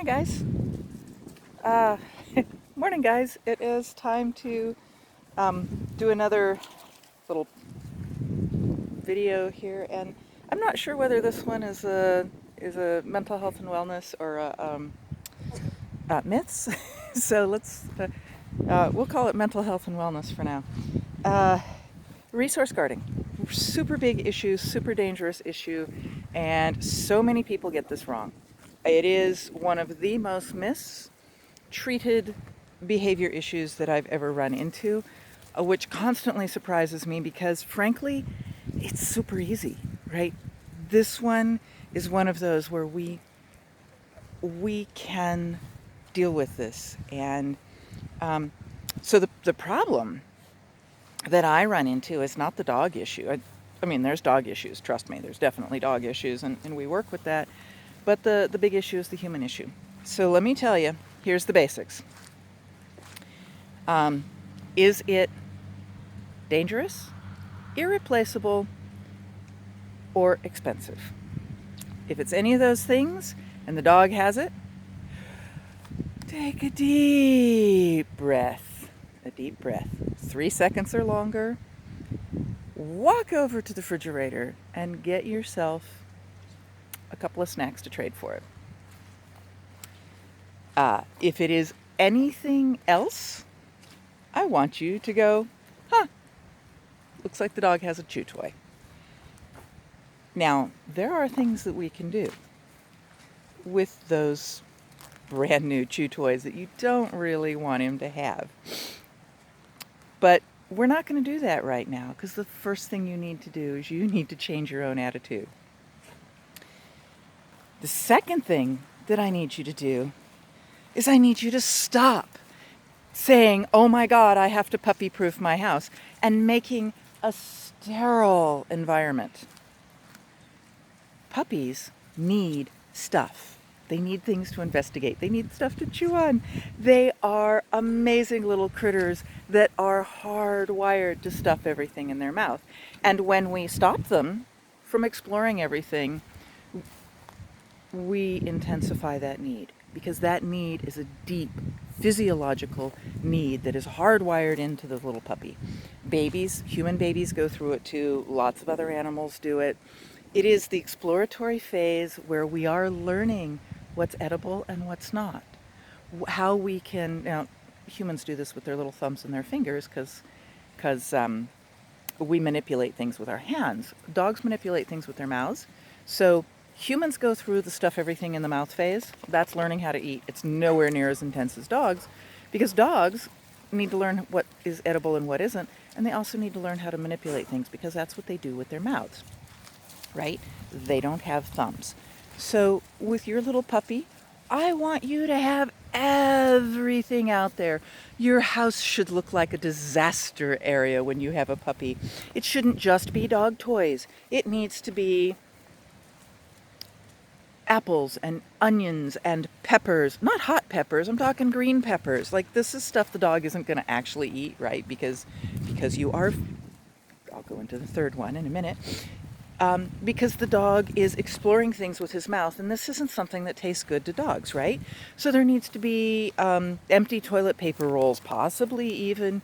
Morning, guys. Uh, Morning, guys. It is time to do another little video here, and I'm not sure whether this one is a mental health and wellness or myths. So we'll call it mental health and wellness for now. Uh, Resource guarding, super big issue, super dangerous issue, and so many people get this wrong. It is one of the most mistreated behavior issues that I've ever run into, which constantly surprises me because, frankly, it's super easy, right? This one is one of those where we can deal with this, and so the problem that I run into is not the dog issue. I mean, there's dog issues, trust me, there's definitely dog issues, and we work with that. But the big issue is the human issue. So let me tell you, here's the basics. Is it dangerous, irreplaceable, or expensive? If it's any of those things and the dog has it, take a deep breath. 3 seconds or longer. Walk over to the refrigerator and get yourself a couple of snacks to trade for it. If it is anything else, I want you to go, looks like the dog has a chew toy. Now, there are things that we can do with those brand new chew toys that you don't really want him to have. But we're not going to do that right now, because the first thing you need to do is you need to change your own attitude. The second thing that I need you to do is I need you to stop saying, oh my God, I have to puppy-proof my house, and making a sterile environment. Puppies need stuff. They need things to investigate. They need stuff to chew on. They are amazing little critters that are hardwired to stuff everything in their mouth. And when we stop them from exploring everything, we intensify that need, because that need is a deep physiological need that is hardwired into the little puppy. Human babies go through it too. Lots of other animals do it. It is the exploratory phase where we are learning what's edible and what's not. How we can, now humans do this with their little thumbs and their fingers because we manipulate things with our hands. Dogs manipulate things with their mouths. So humans go through the stuff everything in the mouth phase. That's learning how to eat. It's nowhere near as intense as dogs, because dogs need to learn what is edible and what isn't, and they also need to learn how to manipulate things, because that's what they do with their mouths, right? They don't have thumbs. So with your little puppy, I want you to have everything out there. Your house should look like a disaster area when you have a puppy. It shouldn't just be dog toys. It needs to be apples and onions and peppers. Not hot peppers, I'm talking green peppers. Like, this is stuff the dog isn't going to actually eat, right? Because you are, I'll go into the third one in a minute. Because the dog is exploring things with his mouth, and this isn't something that tastes good to dogs, right? So there needs to be empty toilet paper rolls, possibly even,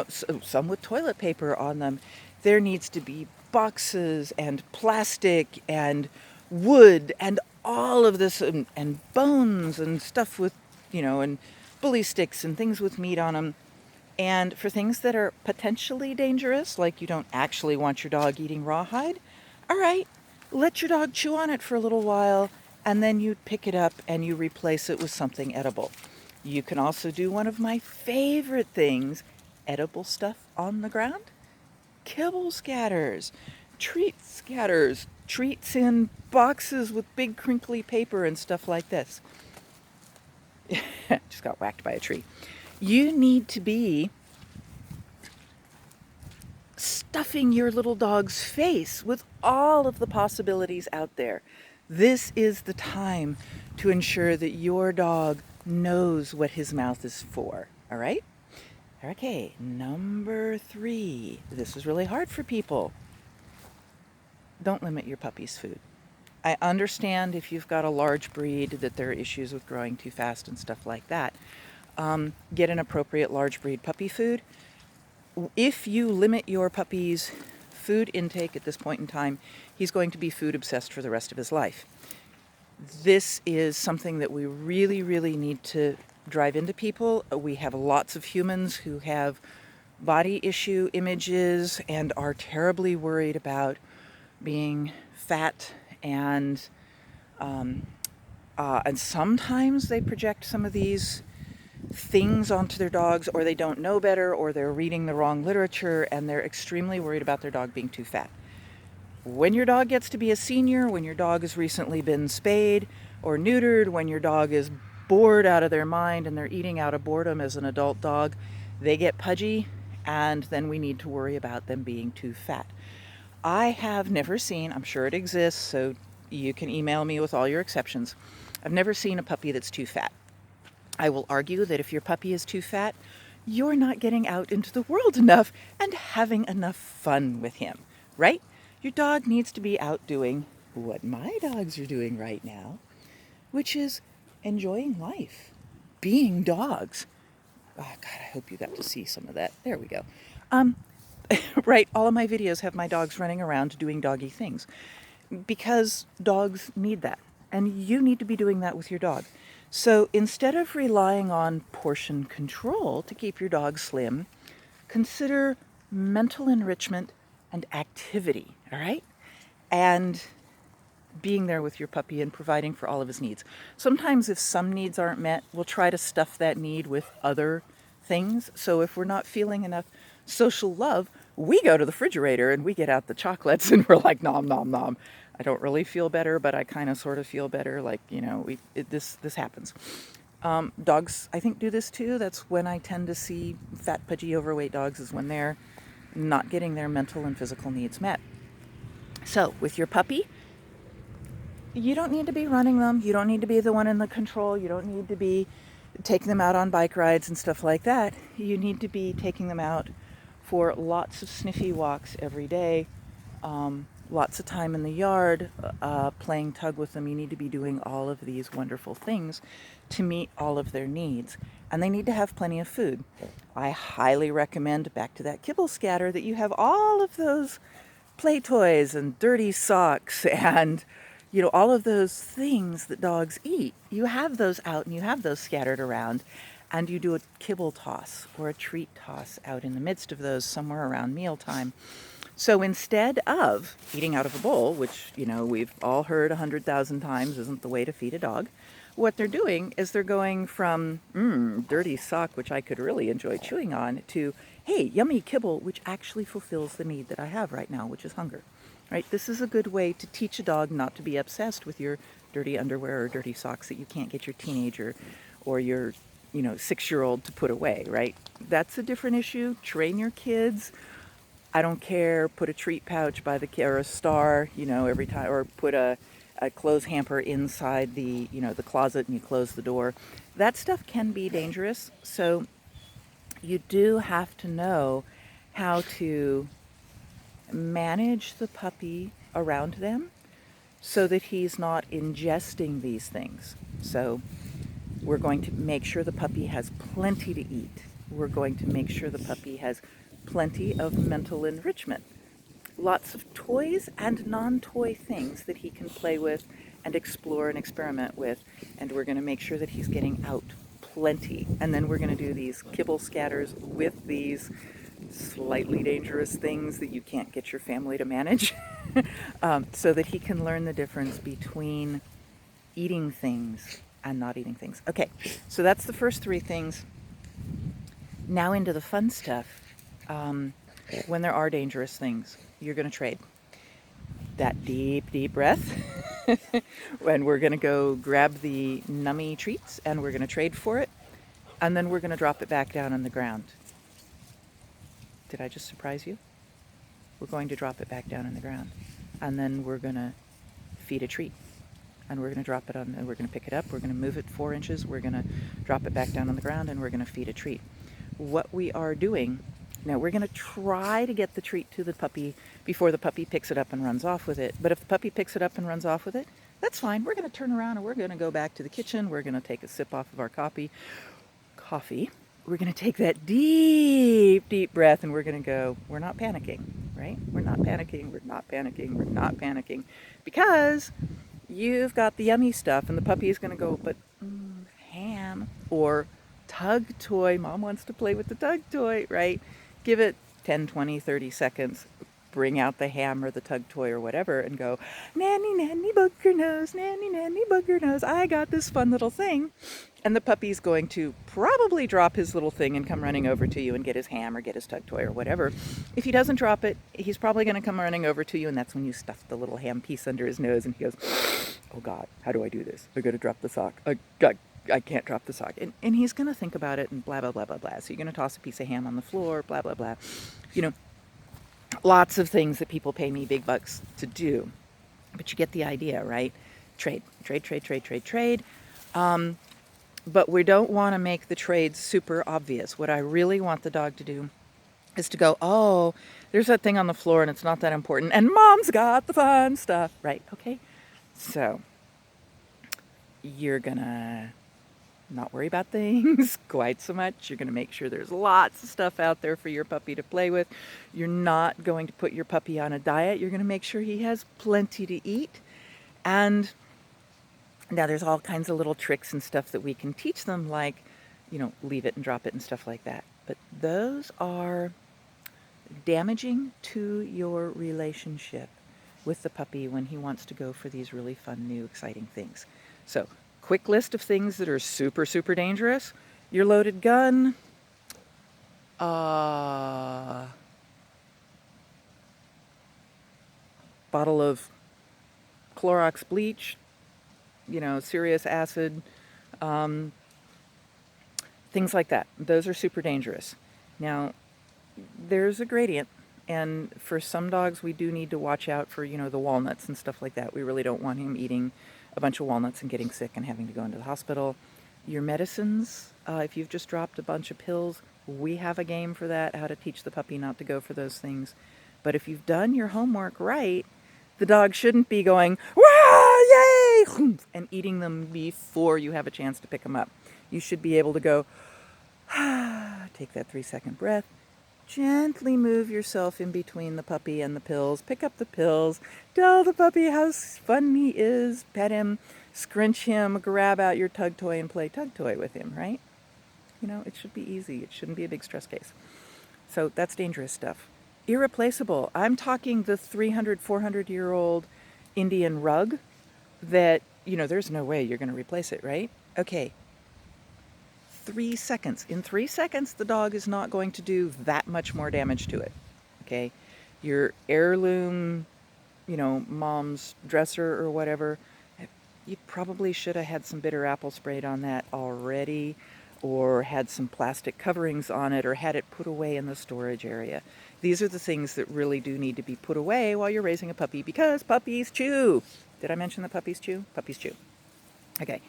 some with toilet paper on them. There needs to be boxes and plastic and wood and all of this, and bones and stuff with, and bully sticks and things with meat on them. And for things that are potentially dangerous, like you don't actually want your dog eating rawhide, all right, let your dog chew on it for a little while, and then you pick it up and you replace it with something edible. You can also do one of my favorite things, edible stuff on the ground. Kibble scatters, treats in boxes with big crinkly paper and stuff like this. Just got whacked by a tree. You need to be stuffing your little dog's face with all of the possibilities out there. This is the time to ensure that your dog knows what his mouth is for, all right? Okay, number 3. This is really hard for people. Don't limit your puppy's food. I understand if you've got a large breed that there are issues with growing too fast and stuff like that. Get an appropriate large breed puppy food. If you limit your puppy's food intake at this point in time, he's going to be food obsessed for the rest of his life. This is something that we really, really need to drive into people. We have lots of humans who have body issue images and are terribly worried about being fat, and sometimes they project some of these things onto their dogs, or they don't know better, or they're reading the wrong literature, and they're extremely worried about their dog being too fat. When your dog gets to be a senior, when your dog has recently been spayed or neutered, when your dog is bored out of their mind and they're eating out of boredom as an adult dog, they get pudgy, and then we need to worry about them being too fat. I have never seen, I'm sure it exists, so you can email me with all your exceptions. I've never seen a puppy that's too fat. I will argue that if your puppy is too fat, you're not getting out into the world enough and having enough fun with him, right? Your dog needs to be out doing what my dogs are doing right now, which is enjoying life, being dogs. Oh God, I hope you got to see some of that. There we go. Right, all of my videos have my dogs running around doing doggy things because dogs need that, and you need to be doing that with your dog. So instead of relying on portion control to keep your dog slim, consider mental enrichment and activity, all right? And being there with your puppy and providing for all of his needs. Sometimes if some needs aren't met, we'll try to stuff that need with other things. So if we're not feeling enough social love, we go to the refrigerator and we get out the chocolates and we're like, nom, nom, nom. I don't really feel better, but I kind of sort of feel better. Like, you know, this happens. Dogs, I think, do this too. That's when I tend to see fat, pudgy, overweight dogs, is when they're not getting their mental and physical needs met. So with your puppy, you don't need to be running them. You don't need to be the one in the control. You don't need to be taking them out on bike rides and stuff like that. You need to be taking them out for lots of sniffy walks every day, lots of time in the yard, playing tug with them. You need to be doing all of these wonderful things to meet all of their needs. And they need to have plenty of food. I highly recommend, back to that kibble scatter, that you have all of those play toys and dirty socks and, you know, all of those things that dogs eat. You have those out and you have those scattered around, and you do a kibble toss or a treat toss out in the midst of those somewhere around mealtime. So instead of eating out of a bowl, which, you know, we've all heard 100,000 times isn't the way to feed a dog, what they're doing is they're going from dirty sock, which I could really enjoy chewing on, to, hey, yummy kibble, which actually fulfills the need that I have right now, which is hunger. Right? This is a good way to teach a dog not to be obsessed with your dirty underwear or dirty socks that you can't get your teenager or your, 6-year-old to put away, right? That's a different issue. Train your kids. I don't care. Put a treat pouch by the or a star, every time, or put a clothes hamper inside the, the closet, and you close the door. That stuff can be dangerous. So you do have to know how to manage the puppy around them so that he's not ingesting these things. So we're going to make sure the puppy has plenty to eat. We're going to make sure the puppy has plenty of mental enrichment. Lots of toys and non-toy things that he can play with and explore and experiment with. And we're going to make sure that he's getting out plenty. And then we're going to do these kibble scatters with these slightly dangerous things that you can't get your family to manage so that he can learn the difference between eating things and not eating things. Okay, so that's the first 3 things. Now into the fun stuff. When there are dangerous things, you're going to trade. That deep, deep breath. When we're going to go grab the nummy treats and we're going to trade for it. And then we're going to drop it back down on the ground. Did I just surprise you? We're going to drop it back down on the ground. And then we're going to feed a treat. And we're going to drop it on, and we're going to pick it up. We're going to move it 4 inches. We're going to drop it back down on the ground, and we're going to feed a treat. What we are doing Now we're going to try to get the treat to the puppy before the puppy picks it up and runs off with it. But if the puppy picks it up and runs off with it, that's fine. We're going to turn around and we're going to go back to the kitchen. We're going to take a sip off of our coffee. We're going to take that deep, deep breath and we're going to go, we're not panicking, right? We're not panicking. We're not panicking. We're not panicking. Because you've got the yummy stuff and the puppy is going to go, but ham or tug toy. Mom wants to play with the tug toy, right? Give it 10, 20, 30 seconds. Bring out the ham or the tug toy or whatever and go, nanny, nanny, booger nose, nanny, nanny, booger nose. I got this fun little thing. And the puppy's going to probably drop his little thing and come running over to you and get his ham or get his tug toy or whatever. If he doesn't drop it, he's probably going to come running over to you, and that's when you stuff the little ham piece under his nose and he goes, oh God, how do I do this? I got to drop the sock. I can't drop the sock. And he's going to think about it and blah, blah, blah, blah, blah. So you're going to toss a piece of ham on the floor, blah, blah, blah. You know, lots of things that people pay me big bucks to do. But you get the idea, right? Trade. But we don't want to make the trades super obvious. What I really want the dog to do is to go, oh, there's that thing on the floor and it's not that important. And Mom's got the fun stuff, right? Okay. So you're going to not worry about things quite so much. You're going to make sure there's lots of stuff out there for your puppy to play with. You're not going to put your puppy on a diet. You're going to make sure he has plenty to eat. And now there's all kinds of little tricks and stuff that we can teach them, like, you know, leave it and drop it and stuff like that. But those are damaging to your relationship with the puppy when he wants to go for these really fun, new, exciting things. So, quick list of things that are super, super dangerous. Your loaded gun, bottle of Clorox bleach, you know, serious acid, things like that. Those are super dangerous. Now, there's a gradient, and for some dogs we do need to watch out for, you know, the walnuts and stuff like that. We really don't want him eating a bunch of walnuts and getting sick and having to go into the hospital. Your medicines, if you've just dropped a bunch of pills, we have a game for that, how to teach the puppy not to go for those things. But if you've done your homework right, the dog shouldn't be going, wah, yay, and eating them before you have a chance to pick them up. You should be able to go, take that 3-second breath, gently move yourself in between the puppy and the pills, pick up the pills, tell the puppy how fun he is, pet him, scrunch him, grab out your tug toy and play tug toy with him, right? You know, it should be easy. It shouldn't be a big stress case. So that's dangerous stuff. Irreplaceable. I'm talking the 300, 400-year-old Indian rug that, you know, there's no way you're going to replace it, right? Okay. 3 seconds. In 3 seconds, the dog is not going to do that much more damage to it. Okay? Your heirloom, you know, mom's dresser or whatever, you probably should have had some bitter apple sprayed on that already, or had some plastic coverings on it, or had it put away in the storage area. These are the things that really do need to be put away while you're raising a puppy, because puppies chew. Did I mention that puppies chew? Puppies chew. Okay.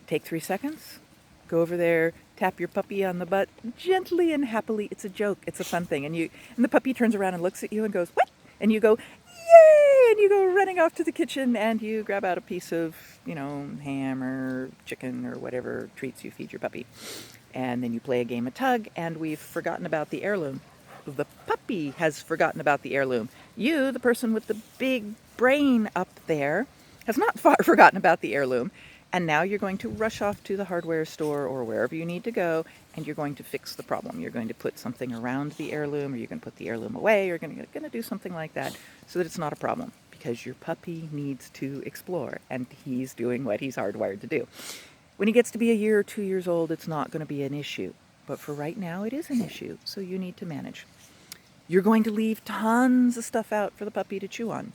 Take 3 seconds. Go over there, tap your puppy on the butt gently and happily. It's a joke. It's a fun thing. And the puppy turns around and looks at you and goes, what? And you go, yay! And you go running off to the kitchen and you grab out a piece of, you know, ham or chicken or whatever treats you feed your puppy. And then you play a game of tug, and we've forgotten about the heirloom. The puppy has forgotten about the heirloom. You, the person with the big brain up there, has not forgotten about the heirloom. And now you're going to rush off to the hardware store or wherever you need to go, and you're going to fix the problem. You're going to put something around the heirloom, or you're going to put the heirloom away, or you're going to do something like that so that it's not a problem, because your puppy needs to explore, and he's doing what he's hardwired to do. When he gets to be 1 year or 2 years old, it's not going to be an issue. But for right now, it is an issue, so you need to manage. You're going to leave tons of stuff out for the puppy to chew on.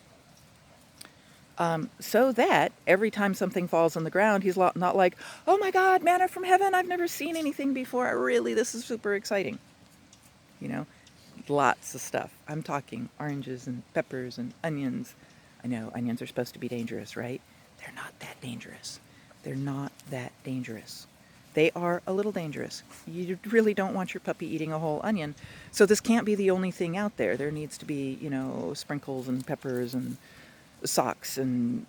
So that every time something falls on the ground, he's not like, oh my God, manna from heaven, I've never seen anything before. Really, this is super exciting. You know, lots of stuff. I'm talking oranges and peppers and onions. I know onions are supposed to be dangerous, right? They're not that dangerous. They're not that dangerous. They are a little dangerous. You really don't want your puppy eating a whole onion. So this can't be the only thing out there. There needs to be, sprinkles and peppers and socks and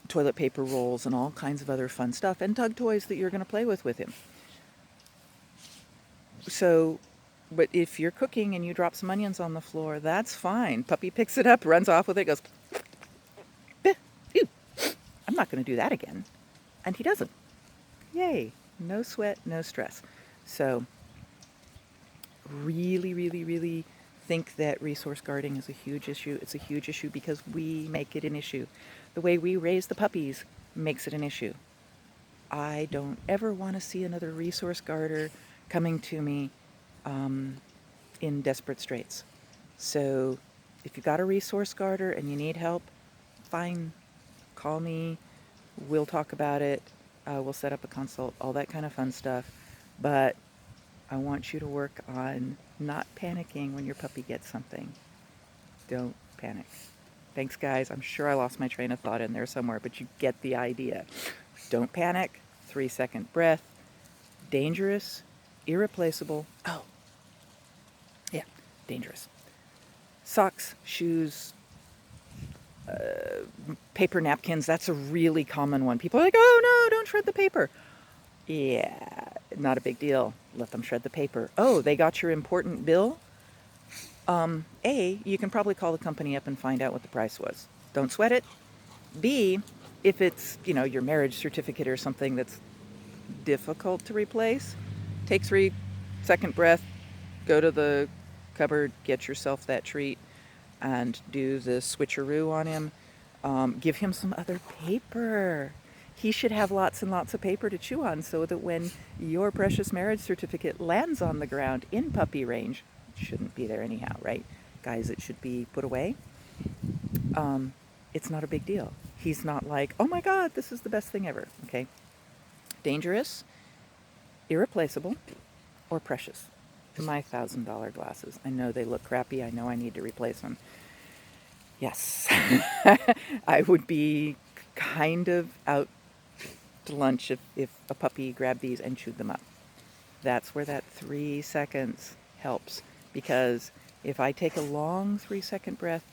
toilet paper rolls and all kinds of other fun stuff, and tug toys that you're going to play with him. So, but if you're cooking and you drop some onions on the floor, that's fine. Puppy picks it up, runs off with it, goes, "Phew, I'm not going to do that again." And he doesn't. Yay. No sweat, no stress. So, really, really, really think that resource guarding is a huge issue. It's a huge issue because we make it an issue. The way we raise the puppies makes it an issue. I don't ever want to see another resource guarder coming to me in desperate straits. So if you got a resource guarder and you need help, fine, call me. We'll talk about it. We'll set up a consult, all that kind of fun stuff. But I want you to work on not panicking when your puppy gets something. Don't panic. Thanks, guys. I'm sure I lost my train of thought in there somewhere, but you get the idea. Don't panic. 3-second breath. Dangerous. Irreplaceable. Oh, yeah, dangerous. Socks, shoes, paper napkins. That's a really common one. People are like, "Oh no, don't shred the paper." Yeah, not a big deal. Let them shred the paper. Oh, they got your important bill? A, you can probably call the company up and find out what the price was. Don't sweat it. B, if it's, your marriage certificate or something that's difficult to replace, take 3-second breath, go to the cupboard, get yourself that treat, and do the switcheroo on him. Give him some other paper. He should have lots and lots of paper to chew on so that when your precious marriage certificate lands on the ground in puppy range, it shouldn't be there anyhow, right? Guys, it should be put away. It's not a big deal. He's not like, "Oh my God, this is the best thing ever," okay? Dangerous, irreplaceable, or precious. My $1,000 glasses. I know they look crappy. I know I need to replace them. Yes. I would be kind of out to lunch if a puppy grabbed these and chewed them up. That's where that 3 seconds helps. Because if I take a long 3-second breath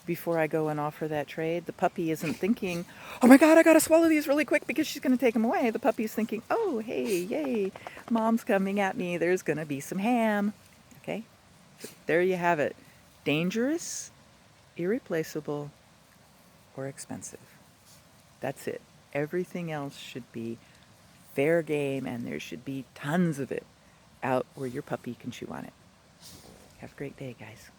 before I go and offer that trade, the puppy isn't thinking, "Oh my God, I gotta swallow these really quick because she's gonna take them away." The puppy's thinking, "Oh, hey, yay, mom's coming at me. There's gonna be some ham." Okay? So there you have it. Dangerous, irreplaceable, or expensive. That's it. Everything else should be fair game, and there should be tons of it out where your puppy can chew on it. Have a great day, guys.